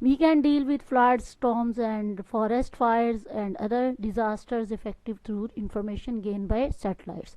We can deal with floods, storms and forest fires and other disasters effective through information gained by satellites.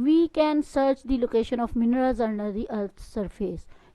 We can search the location of minerals under the earth's surface.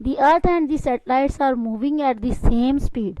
The earth and the satellites are moving at the same speed.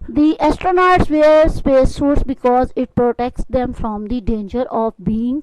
The astronauts wear space suits because it protects them from the danger of being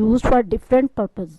used for different purpose।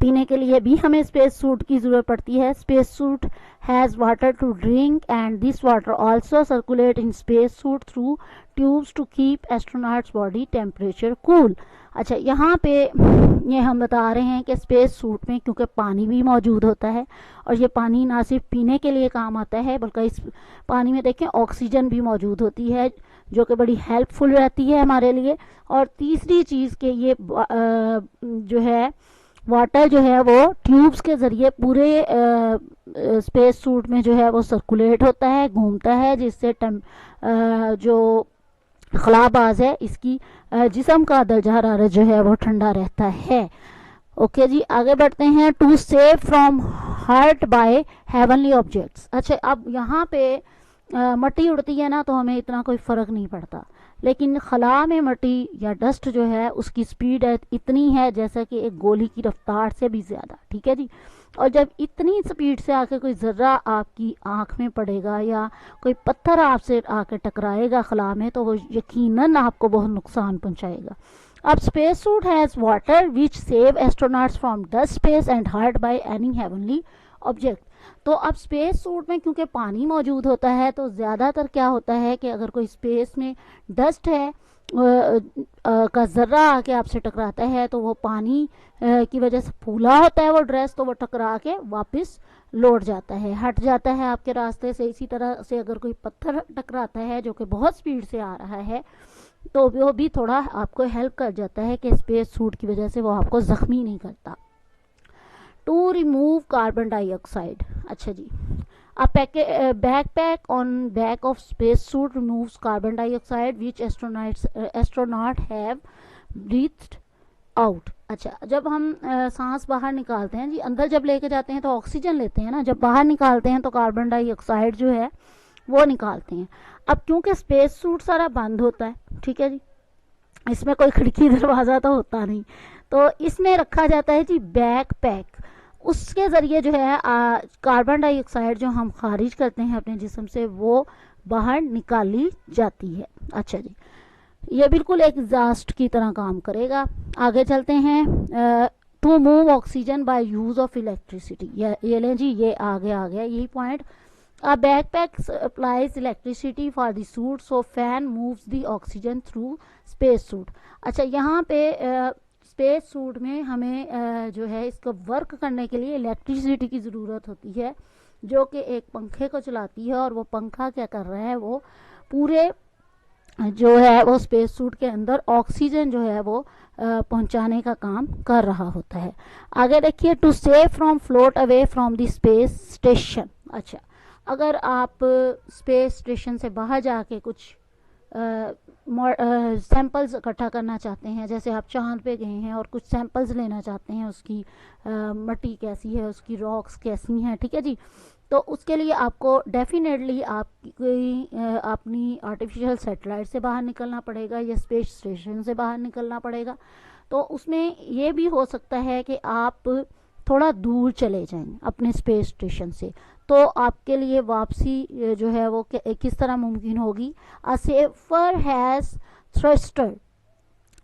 پینے کے لیے بھی ہمیں space suit کی ضرورت پڑتی ہے. Space suit has water to drink and this water also circulate in space suit through tubes to keep astronauts body temperature cool. اچھا یہاں پہ یہ ہم بتا رہے ہیں کہ اسپیس سوٹ میں کیونکہ پانی بھی موجود ہوتا ہے اور یہ پانی نہ صرف پینے کے لیے کام آتا ہے بلکہ اس پانی میں دیکھیں آکسیجن بھی موجود ہوتی ہے جو کہ بڑی ہیلپ فل رہتی ہے ہمارے لیے. اور تیسری چیز کہ یہ جو ہے واٹر جو ہے وہ ٹیوبس کے ذریعے پورے اسپیس سوٹ میں جو ہے وہ سرکولیٹ ہوتا ہے, گھومتا ہے, جس سے جو خلا باز ہے اس کی جسم کا درجہ حرارت جو ہے وہ ٹھنڈا رہتا ہے. اوکے جی آگے بڑھتے ہیں. To save from hurt by heavenly objects. اچھا اب یہاں پہ مٹی اڑتی ہے نا تو ہمیں اتنا کوئی فرق نہیں پڑتا, لیکن خلا میں مٹی یا ڈسٹ جو ہے اس کی سپیڈ اتنی ہے جیسا کہ ایک گولی کی رفتار سے بھی زیادہ. ٹھیک ہے جی, اور جب اتنی سپیڈ سے آ کے کوئی ذرہ آپ کی آنکھ میں پڑے گا یا کوئی پتھر آپ سے آ کے ٹکرائے گا خلا میں تو وہ یقیناً آپ کو بہت نقصان پہنچائے گا. اب space suit has water which save astronauts from dust space and hurt by any heavenly object. تو اب اسپیس سوٹ میں کیونکہ پانی موجود ہوتا ہے تو زیادہ تر کیا ہوتا ہے کہ اگر کوئی اسپیس میں ڈسٹ ہے کا ذرہ آ کے آپ سے ٹکراتا ہے تو وہ پانی کی وجہ سے پھولا ہوتا ہے وہ ڈریس, تو وہ ٹکرا کے واپس لوٹ جاتا ہے, ہٹ جاتا ہے آپ کے راستے سے. اسی طرح سے اگر کوئی پتھر ٹکراتا ہے جو کہ بہت سپیڈ سے آ رہا ہے تو وہ بھی تھوڑا آپ کو ہیلپ کر جاتا ہے کہ اسپیس سوٹ کی وجہ سے وہ آپ کو زخمی نہیں کرتا. To remove carbon dioxide. اچھا جی back pack on back of space suit removes carbon dioxide which astronaut have breathed out. اچھا جب ہم سانس باہر نکالتے ہیں جی, اندر جب لے کے جاتے ہیں تو آکسیجن لیتے ہیں نا, جب باہر نکالتے ہیں تو کاربن ڈائی آکسائڈ جو ہے وہ نکالتے ہیں. اب کیونکہ اسپیس سوٹ سارا بند ہوتا ہے, ٹھیک ہے جی, اس میں کوئی کھڑکی دروازہ تو ہوتا نہیں, تو اس میں رکھا جاتا ہے جی بیک پیک. اس کے ذریعے جو ہے کاربن ڈائی آکسائڈ جو ہم خارج کرتے ہیں اپنے جسم سے وہ باہر نکالی جاتی ہے. اچھا جی یہ بالکل ایک ایگزاسٹ کی طرح کام کرے گا. آگے چلتے ہیں. To move oxygen by use of electricity. یہ لیں جی یہ آگے آ گیا یہی point. Backpack supplies electricity for the suit so fan moves the oxygen through space suit. اچھا یہاں پہ اسپیس سوٹ میں ہمیں جو ہے اس کو ورک کرنے کے لیے الیکٹریسٹی کی ضرورت ہوتی ہے جو کہ ایک پنکھے کو چلاتی ہے, اور وہ پنکھا کیا کر رہا ہے وہ پورے جو ہے وہ اسپیس سوٹ کے اندر آکسیجن جو ہے وہ پہنچانے کا کام کر رہا ہوتا ہے. آگے دیکھیے. To save from float away from the space station. اچھا اگر آپ اسپیس اسٹیشن سے باہر جا کے کچھ سیمپلز اکٹھا کرنا چاہتے ہیں, جیسے آپ چاند پہ گئے ہیں اور کچھ سیمپلز لینا چاہتے ہیں, اس کی مٹی کیسی ہے, اس کی راکس کیسی ہیں, ٹھیک ہے جی, تو اس کے لیے آپ کو ڈیفینیٹلی آپ کی اپنی آرٹیفیشل سیٹلائٹ سے باہر نکلنا پڑے گا یا اسپیس اسٹیشن سے باہر نکلنا پڑے گا. تو اس میں یہ بھی ہو سکتا ہے کہ آپ تھوڑا دور چلے جائیں اپنے اسپیس اسٹیشن سے, تو آپ کے لیے واپسی جو ہے وہ کس طرح ممکن ہوگی. SAFER has thruster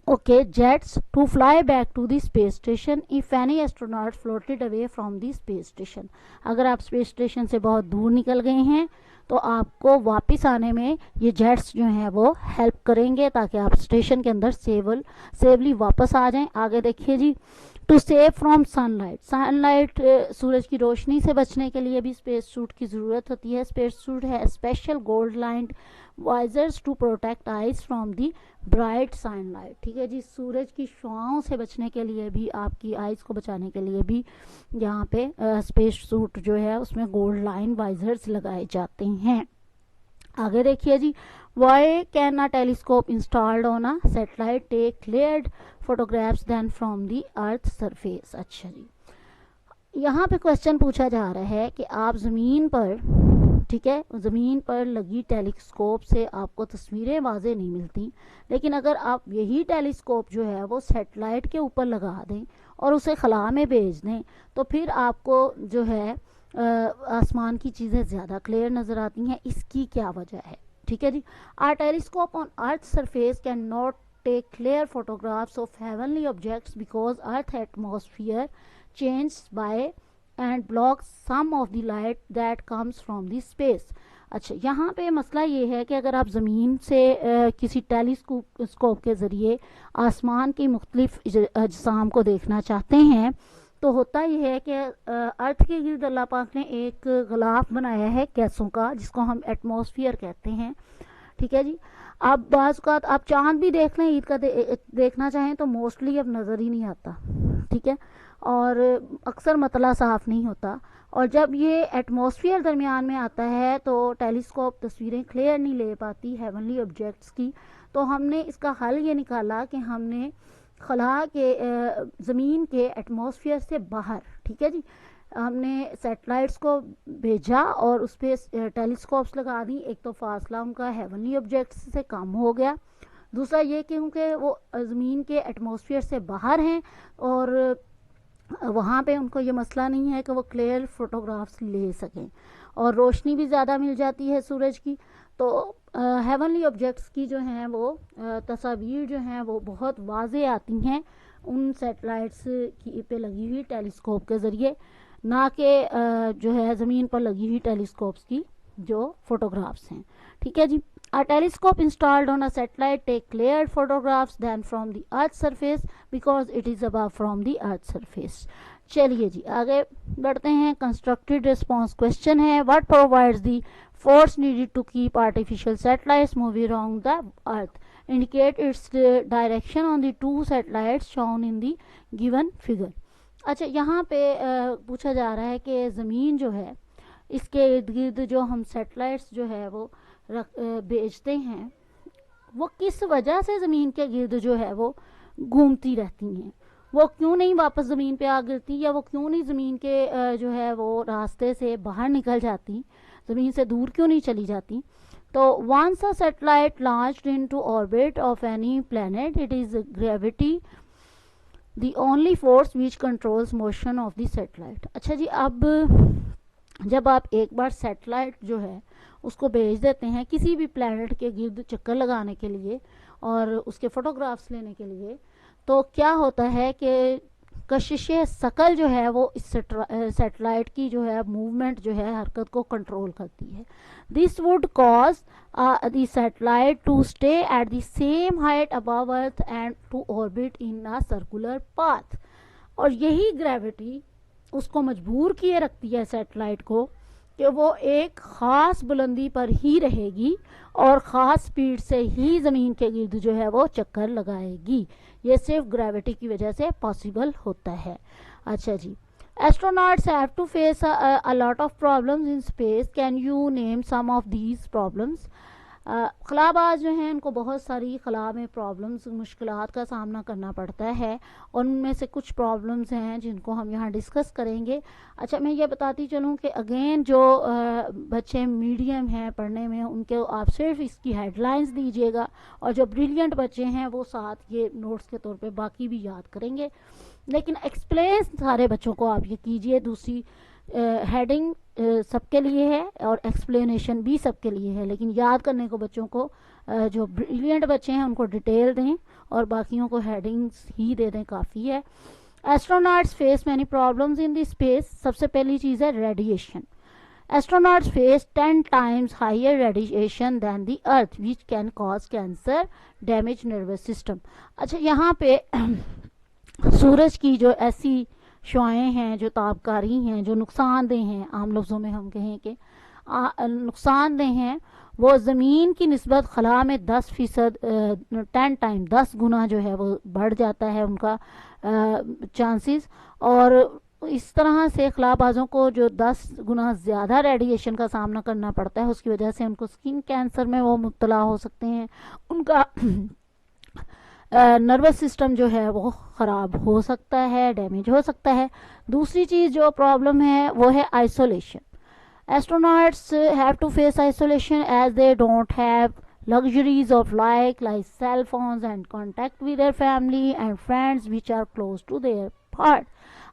jets to fly back to the space station if any astronaut floated away from the space station. اگر آپ اسپیس اسٹیشن سے بہت دور نکل گئے ہیں تو آپ کو واپس آنے میں یہ جیٹس جو ہیں وہ ہیلپ کریں گے تاکہ آپ اسٹیشن کے اندر سیفلی واپس آ جائیں. آگے دیکھیے جی. To save from sunlight سورج کی روشنی سے بچنے کے لیے بھی اسپیس سوٹ کی ضرورت ہوتی ہے. اسپیس سوٹ ہے special gold lined visors to protect eyes from the bright sunlight. ٹھیک ہے جی, سورج کی شعاؤں سے بچنے کے لیے بھی, آپ کی آئیز کو بچانے کے لیے بھی یہاں پہ اسپیس سوٹ جو ہے اس میں گولڈ لائن وائزرز لگائے جاتے ہیں. آگے دیکھیے جی. Why can a telescope installed on a satellite take cleared photographs then from the earth surface. اچھا جی یہاں پہ کوشچن پوچھا جا رہا ہے کہ آپ زمین پر, ٹھیک ہے, زمین پر لگی ٹیلیسکوپ سے آپ کو تصویریں واضح نہیں ملتی, لیکن اگر آپ یہی ٹیلیسکوپ جو ہے وہ سیٹلائٹ کے اوپر لگا دیں اور اسے خلا میں بھیج دیں تو پھر آپ کو جو ہے آسمان کی چیزیں زیادہ کلیئر نظر آتی ہیں. اس کی کیا وجہ ہے؟ ٹھیک ہے جی. Are telescope on earth surface can not take clear photographs of heavenly objects because earth atmosphere changed by and blocks some of the light that comes from the space. اچھا یہاں پہ مسئلہ یہ ہے کہ اگر آپ زمین سے کسی ٹیلیسکوپ کے ذریعے آسمان کی مختلف اجسام کو دیکھنا چاہتے ہیں تو ہوتا یہ ہے کہ ارتھ کے گرد اللہ پاک نے ایک غلاف بنایا ہے گیسوں کا جس کو ہم ایٹماسفیئر کہتے ہیں. ٹھیک ہے جی. اب بعض اوقات آپ چاند بھی دیکھ لیں عید کا دیکھنا چاہیں تو موسٹلی اب نظر ہی نہیں آتا. ٹھیک ہے. اور اکثر مطلع صاف نہیں ہوتا, اور جب یہ ایٹماسفیئر درمیان میں آتا ہے تو ٹیلیسکوپ تصویریں کلیئر نہیں لے پاتی ہیونلی آبجیکٹس کی. تو ہم نے اس کا حل یہ نکالا کہ ہم نے خلا کے زمین کے ایٹماسفیئر سے باہر, ٹھیک ہے جی, ہم نے سیٹلائٹس کو بھیجا اور اس پہ ٹیلیسکوپس لگا دی. ایک تو فاصلہ ان کا ہیونلی آبجیکٹس سے کم ہو گیا, دوسرا یہ کیونکہ وہ زمین کے ایٹماسفیئر سے باہر ہیں اور وہاں پہ ان کو یہ مسئلہ نہیں ہے کہ وہ کلیئر فوٹوگرافس لے سکیں, اور روشنی بھی زیادہ مل جاتی ہے سورج کی. تو ہیونلی آبجیکٹس کی جو ہیں وہ تصاویر جو ہیں وہ بہت واضح آتی ہیں ان سیٹلائٹس کی پہ لگی ہوئی ٹیلیسکوپ کے ذریعے, نہ کہ جو ہے زمین پر لگی ہوئی ٹیلیسکوپس کی جو فوٹوگرافس ہیں. ٹھیک ہے جی. A telescope installed on a satellite take clearer photographs than from the Earth's surface because it is above from the Earth's surface. چلیے جی آگے بڑھتے ہیں. Constructed response question ہے, what provides the force needed to keep artificial satellites moving around the Earth? Indicate its direction on the two satellites shown in the given figure. اچھا یہاں پہ پوچھا جا رہا ہے کہ زمین جو ہے اس کے ارد گرد جو ہم سیٹلائٹس جو ہے وہ بیچتے ہیں وہ کس وجہ سے زمین کے گرد جو ہے وہ گھومتی رہتی ہیں, وہ کیوں نہیں واپس زمین پہ آ گرتی, یا وہ کیوں نہیں زمین کے جو ہے وہ راستے سے باہر نکل جاتی, زمین سے دور کیوں نہیں چلی جاتی. تو once a satellite launched into orbit of any planet, it is gravity the only force which controls motion of the satellite. اچھا جی, اب جب آپ ایک بار سیٹلائٹ جو ہے اس کو بھیج دیتے ہیں کسی بھی پلانٹ کے گرد چکر لگانے کے لیے اور اس کے فوٹوگرافس لینے کے لیے, تو کیا ہوتا ہے کہ کشش ثقل جو ہے وہ اس سیٹلائٹ کی جو ہے موومنٹ جو ہے حرکت کو کنٹرول کرتی ہے. This would cause the satellite to stay at the same height above earth and to orbit in a circular path. اور یہی گریوٹی اس کو مجبور کیے رکھتی ہے سیٹلائٹ کو کہ وہ ایک خاص بلندی پر ہی رہے گی اور خاص سپیڈ سے ہی زمین کے گرد جو ہے وہ چکر لگائے گی. یہ صرف گریوٹی کی وجہ سے پاسبل ہوتا ہے. اچھا جی, astronauts have to face a lot of problems in space. Can you name some of these problems? خلا باز جو ہیں ان کو بہت ساری خلا میں پرابلمس مشکلات کا سامنا کرنا پڑتا ہے, اور ان میں سے کچھ پرابلمس ہیں جن کو ہم یہاں ڈسکس کریں گے. اچھا میں یہ بتاتی چلوں کہ اگین جو بچے میڈیم ہیں پڑھنے میں ان کے آپ صرف اس کی ہیڈ لائنس دیجیے گا, اور جو بریلینٹ بچے ہیں وہ ساتھ یہ نوٹس کے طور پہ باقی بھی یاد کریں گے, لیکن ایکسپلین سارے بچوں کو آپ یہ کیجئے. دوسری ہیڈنگ سب کے لیے ہے اور ایکسپلینیشن بھی سب کے لیے ہے, لیکن یاد کرنے کو بچوں کو جو بریلینٹ بچے ہیں ان کو ڈیٹیل دیں اور باقیوں کو ہیڈنگس ہی دے دیں, کافی ہے. Astronauts face many problems in the space. سب سے پہلی چیز ہے radiation. Astronauts face 10 times higher radiation than the Earth, which can cause cancer, damage nervous system. اچھا یہاں پہ سورج کی جو ایسی شعاعیں ہیں جو تابکاری ہیں جو نقصان دہ ہیں, عام لفظوں میں ہم کہیں کہ نقصان دہ ہیں, وہ زمین کی نسبت خلا میں 10% 10 گنا جو ہے وہ بڑھ جاتا ہے ان کا چانسز, اور اس طرح سے خلا بازوں کو جو 10 گنا زیادہ ریڈیشن کا سامنا کرنا پڑتا ہے اس کی وجہ سے ان کو سکن کینسر میں وہ مبتلا ہو سکتے ہیں, ان کا نروس سسٹم جو ہے وہ خراب ہو سکتا ہے, ڈیمیج ہو سکتا ہے. دوسری چیز جو پرابلم ہے وہ ہے isolation. Astronauts have to face isolation as they don't have luxuries of like cell phones and contact with their family and friends which are close to their heart.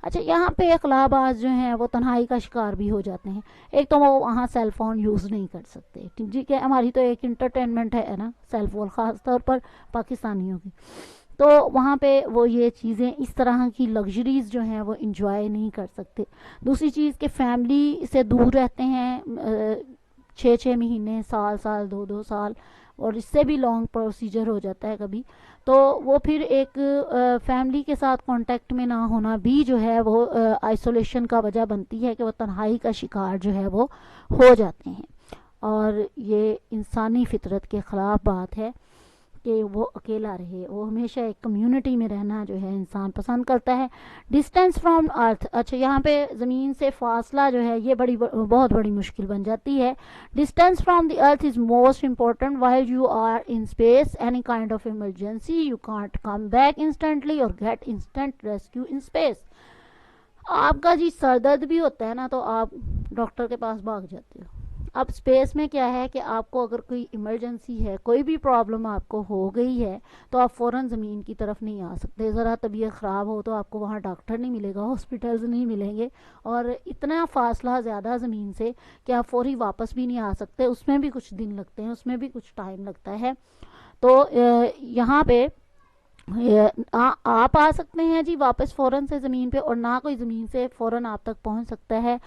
اچھا یہاں پہ خلا باز جو ہیں وہ تنہائی کا شکار بھی ہو جاتے ہیں. ایک تو وہ وہاں سیل فون یوز نہیں کر سکتے, ٹھیک ہے, ہماری تو ایک انٹرٹینمنٹ ہے نا سیل فون, خاص طور پر پاکستانیوں کی. تو وہاں پہ وہ یہ چیزیں اس طرح کی لگژریز جو ہیں وہ انجوائے نہیں کر سکتے. دوسری چیز کہ فیملی سے دور رہتے ہیں 6 مہینے، سال 2 سال، اور اس سے بھی لانگ پروسیجر ہو جاتا ہے کبھی، تو وہ پھر ایک فیملی کے ساتھ کانٹیکٹ میں نہ ہونا بھی جو ہے وہ آئسولیشن کا وجہ بنتی ہے کہ وہ تنہائی کا شکار جو ہے وہ ہو جاتے ہیں. اور یہ انسانی فطرت کے خلاف بات ہے کہ وہ اکیلا رہے. وہ ہمیشہ ایک کمیونٹی میں رہنا جو ہے انسان پسند کرتا ہے. ڈسٹینس فرام ارتھ، اچھا یہاں پہ زمین سے فاصلہ جو ہے یہ بہت بڑی مشکل بن جاتی ہے. Distance from the earth is most important while you are in space. Any kind of emergency you can't come back instantly or get instant rescue in space. آپ کا جی سر درد بھی ہوتا ہے نا تو آپ ڈاکٹر کے پاس بھاگ جاتے ہو. اب اسپیس میں کیا ہے کہ آپ کو اگر کوئی ایمرجنسی ہے، کوئی بھی پرابلم آپ کو ہو گئی ہے، تو آپ فوراً زمین کی طرف نہیں آ سکتے. ذرا طبیعت خراب ہو تو آپ کو وہاں ڈاکٹر نہیں ملے گا، ہاسپٹلز نہیں ملیں گے، اور اتنا فاصلہ زیادہ زمین سے کہ آپ فوری واپس بھی نہیں آ سکتے. اس میں بھی کچھ دن لگتے ہیں، اس میں بھی کچھ ٹائم لگتا ہے. تو یہاں پہ آپ آ سکتے ہیں جی واپس فوراً سے زمین پہ، اور نہ کوئی زمین سے فوراً آپ تک پہنچ سکتا ہے.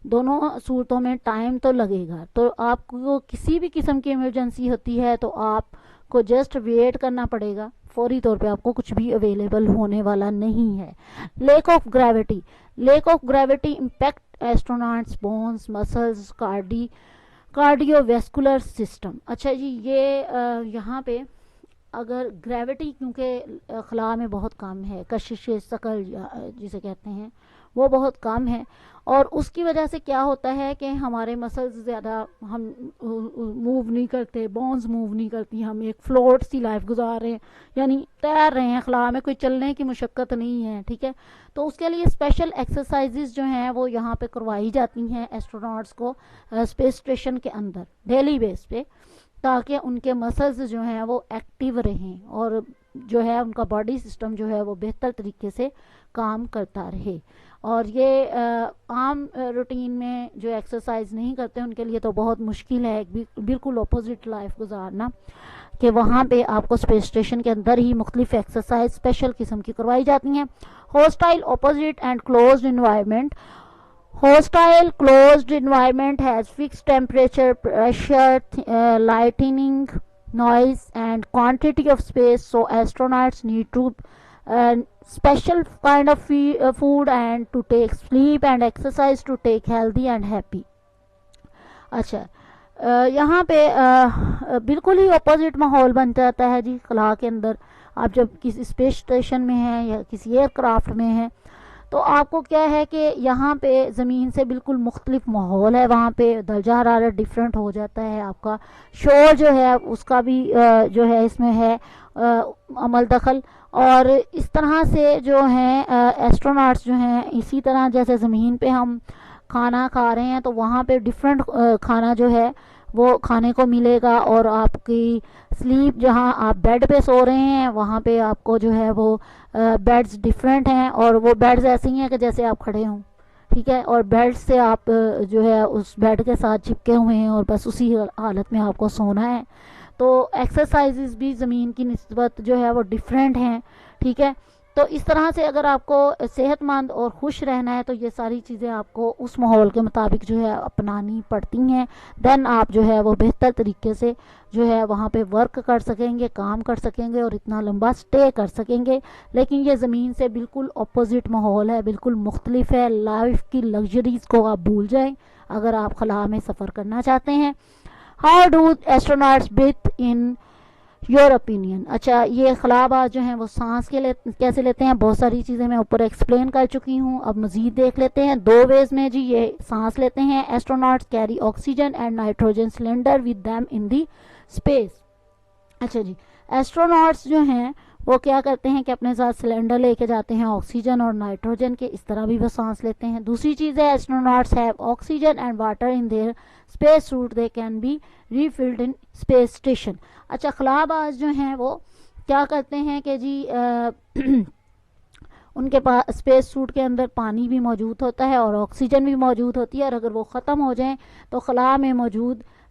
دونوں صورتوں میں ٹائم تو لگے گا. تو آپ کو کسی بھی قسم کی ایمرجنسی ہوتی ہے تو آپ کو جسٹ ویٹ کرنا پڑے گا. فوری طور پہ آپ کو کچھ بھی اویلیبل ہونے والا نہیں ہے. Lack of gravity. Lack of gravity impact astronauts bones muscles cardio vascular system. اچھا جی یہ یہاں پہ اگر گریوٹی کیونکہ خلا میں بہت کم ہے، کشش ثقل جسے کہتے ہیں وہ بہت کم ہے، اور اس کی وجہ سے کیا ہوتا ہے کہ ہمارے مسلز زیادہ ہم موو نہیں کرتے، بونز موو نہیں کرتی، ہم ایک فلوٹ سی لائف گزار رہے ہیں، یعنی تیر رہے ہیں خلا میں، کوئی چلنے کی مشقت نہیں ہے. ٹھیک ہے، تو اس کے لیے اسپیشل ایکسرسائزز جو ہیں وہ یہاں پہ کروائی جاتی ہیں ایسٹروناٹس کو اسپیس اسٹیشن کے اندر ڈیلی بیس پہ، تاکہ ان کے مسلز جو ہیں وہ ایکٹیو رہیں اور جو ہے ان کا باڈی سسٹم جو ہے وہ بہتر طریقے سے کام کرتا رہے. اور یہ عام روٹین میں جو ایکسرسائز نہیں کرتے ان کے لیے تو بہت مشکل ہے بالکل اپوزٹ لائف گزارنا، کہ وہاں پہ آپ کو اسپیس اسٹیشن کے اندر ہی مختلف ایکسرسائز اسپیشل قسم کی کروائی جاتی ہیں. Hostile opposite and closed environment. Hostile closed environment has fixed temperature, pressure, lighting, noise and quantity of space, so astronauts need to special kind of food and to take sleep and exercise to take healthy and happy. اچھا یہاں پہ بالکل ہی opposite ماحول بن جاتا ہے جی خلا کے اندر. آپ جب کسی اسپیس اسٹیشن میں ہیں یا کسی ایئر کرافٹ میں ہیں تو آپ کو کیا ہے کہ یہاں پہ زمین سے بالکل مختلف ماحول ہے. وہاں پہ درجہ حرارت ڈفرینٹ ہو جاتا ہے، آپ کا شور جو ہے اس کا بھی جو ہے اس میں ہے عمل دخل. اور اس طرح سے جو ہیں ایسٹروناٹس جو ہیں اسی طرح جیسے زمین پہ ہم کھانا کھا رہے ہیں تو وہاں پہ ڈفرینٹ کھانا جو ہے وہ کھانے کو ملے گا، اور آپ کی سلیپ جہاں آپ بیڈ پہ سو رہے ہیں وہاں پہ آپ کو جو ہے وہ بیڈز ڈفرینٹ ہیں، اور وہ بیڈز ایسے ہی ہیں کہ جیسے آپ کھڑے ہوں. ٹھیک ہے، اور بیڈ سے آپ جو ہے اس بیڈ کے ساتھ چپکے ہوئے ہیں اور بس اسی حالت میں آپ کو سونا ہے. تو ایکسرسائزز بھی زمین کی نسبت جو ہے وہ ڈفرینٹ ہیں. ٹھیک ہے، تو اس طرح سے اگر آپ کو صحت مند اور خوش رہنا ہے تو یہ ساری چیزیں آپ کو اس ماحول کے مطابق جو ہے اپنانی پڑتی ہیں. دین آپ جو ہے وہ بہتر طریقے سے جو ہے وہاں پہ ورک کر سکیں گے، کام کر سکیں گے اور اتنا لمبا سٹے کر سکیں گے. لیکن یہ زمین سے بالکل اپوزٹ ماحول ہے، بالکل مختلف ہے. لائف کی لگژریز کو آپ بھول جائیں اگر آپ خلا میں سفر کرنا چاہتے ہیں. How do astronauts breathe in your opinion. اچھا یہ خلا باز جو ہیں وہ سانس کیسے لیتے ہیں، بہت ساری چیزیں میں اوپر ایکسپلین کر چکی ہوں. اب مزید دیکھ لیتے ہیں. 2 ویز میں جی یہ سانس لیتے ہیں. Astronauts carry oxygen and nitrogen cylinder with them in the space. اچھا جی ایسٹروناٹس جو ہیں وہ کیا کرتے ہیں کہ اپنے ساتھ سلنڈر لے کے جاتے ہیں آکسیجن اور نائٹروجن کے، اس طرح بھی وہ سانس لیتے ہیں. دوسری چیز ہے astronauts have oxygen and water in their space suit, they can be refilled in space station. اچھا خلا باز جو ہیں وہ کیا کرتے ہیں کہ جی ان کے پاس اسپیس سوٹ کے اندر پانی بھی موجود ہوتا ہے اور آکسیجن بھی موجود ہوتی ہے، اور اگر وہ ختم ہو جائیں تو خلا میں موجود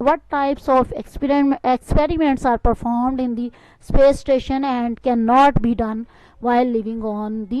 what types of experiments are performed in the space station and cannot be done while living on the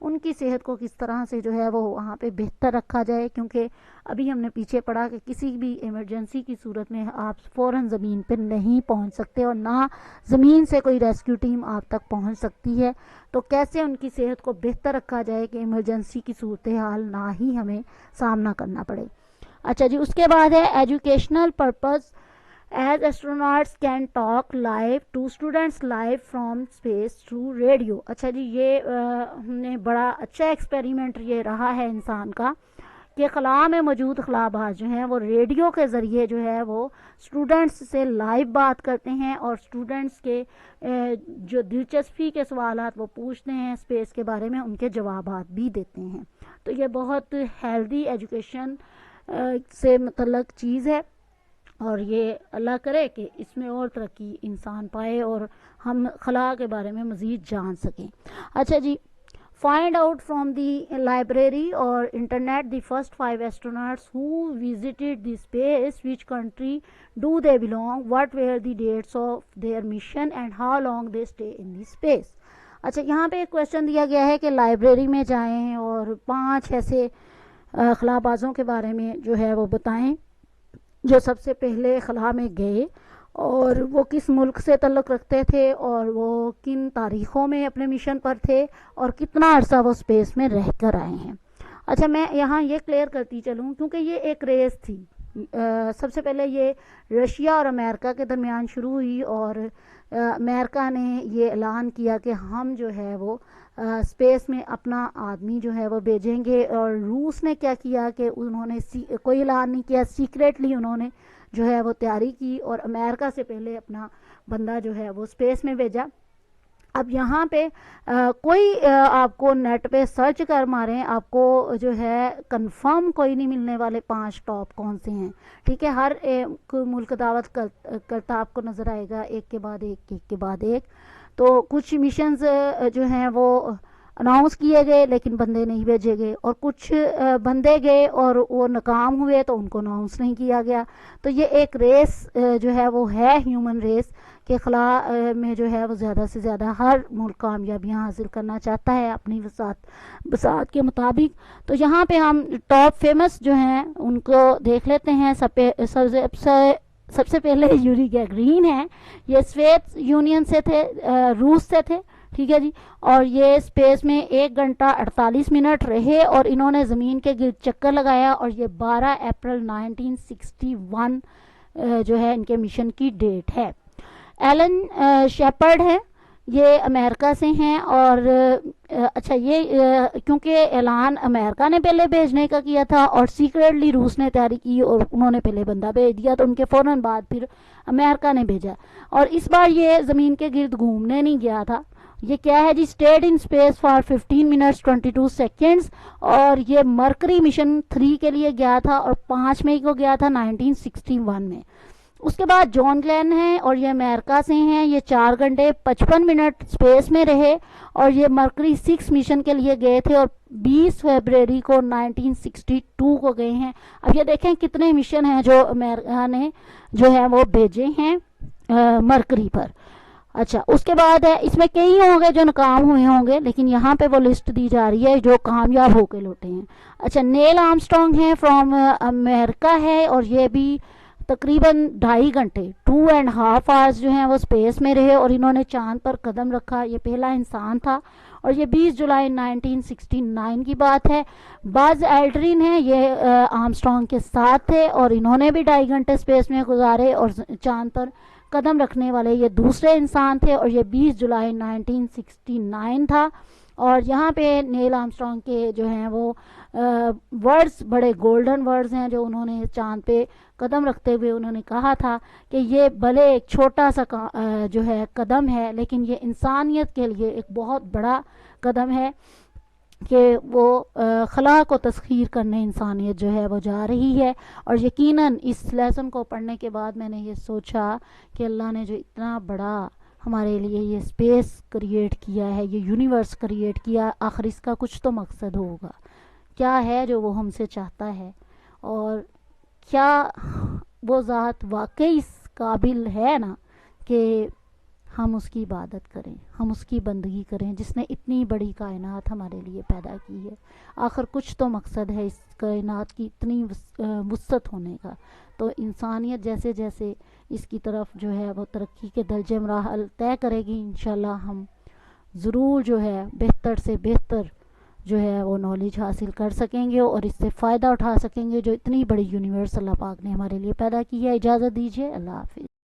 ان کی صحت کو کس طرح سے جو ہے وہ وہاں پہ بہتر رکھا جائے، کیونکہ ابھی ہم نے پیچھے پڑھا کہ کسی بھی ایمرجنسی کی صورت میں آپ فوراً زمین پہ نہیں پہنچ سکتے اور نہ زمین سے کوئی ریسکیو ٹیم آپ تک پہنچ سکتی ہے، تو کیسے ان کی صحت کو بہتر رکھا جائے کہ ایمرجنسی کی صورتحال نہ ہی ہمیں سامنا کرنا پڑے۔ اچھا جی، اس کے بعد ہے educational purpose as astronauts can talk live to students live from space through radio. اچھا جی، یہ ہم نے بڑا اچھا ایکسپیریمنٹ یہ رہا ہے انسان کا کہ خلا میں موجود خلا باز جو ہیں وہ ریڈیو کے ذریعے جو ہے وہ اسٹوڈینٹس سے لائیو بات کرتے ہیں اور اسٹوڈینٹس کے جو دلچسپی کے سوالات وہ پوچھتے ہیں اسپیس کے بارے میں، ان کے جوابات بھی دیتے ہیں۔ تو یہ بہت ہیلدی ایجوکیشن سے متعلق چیز ہے، اور یہ اللہ کرے کہ اس میں اور ترقی انسان پائے اور ہم خلا کے بارے میں مزید جان سکیں۔ اچھا جی، find out from the library or internet the first 5 astronauts who visited the space, which country do they belong, what were the dates of their mission and how long they stay in the space. اچھا، یہاں پہ ایک question دیا گیا ہے کہ library میں جائیں اور 5 ایسے خلا بازوں کے بارے میں جو ہے وہ بتائیں جو سب سے پہلے خلا میں گئے، اور وہ کس ملک سے تعلق رکھتے تھے اور وہ کن تاریخوں میں اپنے مشن پر تھے اور کتنا عرصہ وہ اسپیس میں رہ کر آئے ہیں۔ اچھا، میں یہاں یہ کلیئر کرتی چلوں کیونکہ یہ ایک ریس تھی۔ سب سے پہلے یہ رشیا اور امریکہ کے درمیان شروع ہوئی، اور امریکہ نے یہ اعلان کیا کہ ہم جو ہے وہ اسپیس میں اپنا آدمی جو ہے وہ بھیجیں گے، اور روس نے کیا کیا کہ انہوں نے کوئی اعلان نہیں کیا، سیکریٹلی انہوں نے جو ہے وہ تیاری کی اور امریکہ سے پہلے اپنا بندہ جو ہے وہ اسپیس میں بھیجا۔ اب یہاں پہ کوئی آپ کو نیٹ پہ سرچ کر ماریں، آپ کو جو ہے کنفرم کوئی نہیں ملنے والے 5 ٹاپ کون سے ہیں، ٹھیک ہے؟ ہر ایک ملک دعوت کرتا آپ کو نظر آئے گا، ایک کے بعد ایک، ایک کے بعد ایک۔ تو کچھ مشنز جو ہیں وہ اناؤنس کیے گئے لیکن بندے نہیں بھیجے گئے، اور کچھ بندے گئے اور وہ ناکام ہوئے تو ان کو اناؤنس نہیں کیا گیا۔ تو یہ ایک ریس جو ہے وہ ہے ہیومن ریس کہ خلا میں جو ہے وہ زیادہ سے زیادہ ہر ملک کامیابیاں حاصل کرنا چاہتا ہے اپنی وسعت کے مطابق۔ تو یہاں پہ ہم ٹاپ فیمس جو ہیں ان کو دیکھ لیتے ہیں۔ سب سے پہلے یوری گیگرین ہے، یہ سویت یونین سے تھے، روس سے تھے، ٹھیک ہے جی، اور یہ اسپیس میں 1 گھنٹہ 48 منٹ رہے اور انہوں نے زمین کے گرد چکر لگایا، اور یہ 12 اپریل 1961 جو ہے ان کے مشن کی ڈیٹ ہے۔ ایلن شیپرڈ ہے، یہ امریکہ سے ہیں، اور اچھا یہ کیونکہ اعلان امریکہ نے پہلے بھیجنے کا کیا تھا اور سیکریٹلی روس نے تیاری کی اور انہوں نے پہلے بندہ بھیج دیا، تو ان کے فوراً بعد پھر امریکہ نے بھیجا، اور اس بار یہ زمین کے گرد گھومنے نہیں گیا تھا۔ یہ کیا ہے جی، stayed in space for 15 minutes 22 seconds, اور یہ مرکری مشن 3 کے لیے گیا تھا اور 5 مئی کو گیا تھا 1961 میں۔ اس کے بعد جان گلین ہیں اور یہ امریکہ سے ہیں، یہ 4 گھنٹے 55 منٹ اسپیس میں رہے اور یہ مرکری 6 مشن کے لیے گئے تھے اور 20 فیبروری کو 1962 کو گئے ہیں۔ اب یہ دیکھیں کتنے مشن ہیں جو امریکہ نے جو ہے وہ بھیجے ہیں مرکری پر۔ اچھا، اس کے بعد ہے، اس میں کئی ہوں گے جو ناکام ہوئے ہوں گے لیکن یہاں پہ وہ لسٹ دی جا رہی ہے جو کامیاب ہو کے لوٹے ہیں۔ اچھا، نیل آرمسٹرانگ ہیں فرام امریکہ ہے، اور یہ بھی تقریباً 2.5 گھنٹے 2.5 آورس جو ہیں وہ اسپیس میں رہے اور انہوں نے چاند پر قدم رکھا، یہ پہلا انسان تھا، اور یہ 20 جولائی 1969 کی بات ہے۔ باز ایلڈرین ہیں، یہ آرمسٹرانگ کے ساتھ تھے اور انہوں نے بھی 2.5 گھنٹے اسپیس میں گزارے اور چاند پر قدم رکھنے والے یہ دوسرے انسان تھے، اور یہ 20 جولائی 1969 تھا۔ اور یہاں پہ نیل آرمسٹرانگ کے جو ہیں وہ ورڈز بڑے گولڈن ورڈز ہیں جو انہوں نے چاند پہ قدم رکھتے ہوئے انہوں نے کہا تھا کہ یہ بھلے ایک چھوٹا سا جو ہے قدم ہے لیکن یہ انسانیت کے لیے ایک بہت بڑا قدم ہے کہ وہ خلا کو تسخیر کرنے انسانیت جو ہے وہ جا رہی ہے۔ اور یقیناً اس لیسن کو پڑھنے کے بعد میں نے یہ سوچا کہ اللہ نے جو اتنا بڑا ہمارے لیے یہ اسپیس کریٹ کیا ہے، یہ یونیورس کریٹ کیا، آخر اس کا کچھ تو مقصد ہوگا، کیا ہے جو وہ ہم سے چاہتا ہے، اور کیا وہ ذات واقعی اس قابل ہے نا کہ ہم اس کی عبادت کریں، ہم اس کی بندگی کریں جس نے اتنی بڑی کائنات ہمارے لیے پیدا کی ہے۔ آخر کچھ تو مقصد ہے اس کائنات کی اتنی وسعت ہونے کا، تو انسانیت جیسے جیسے اس کی طرف جو ہے وہ ترقی کے درجے مراحل طے کرے گی، انشاءاللہ ہم ضرور جو ہے بہتر سے بہتر جو ہے وہ نالج حاصل کر سکیں گے اور اس سے فائدہ اٹھا سکیں گے جو اتنی بڑی یونیورس اللہ پاک نے ہمارے لیے پیدا کی ہے۔ اجازت دیجیے، اللہ حافظ۔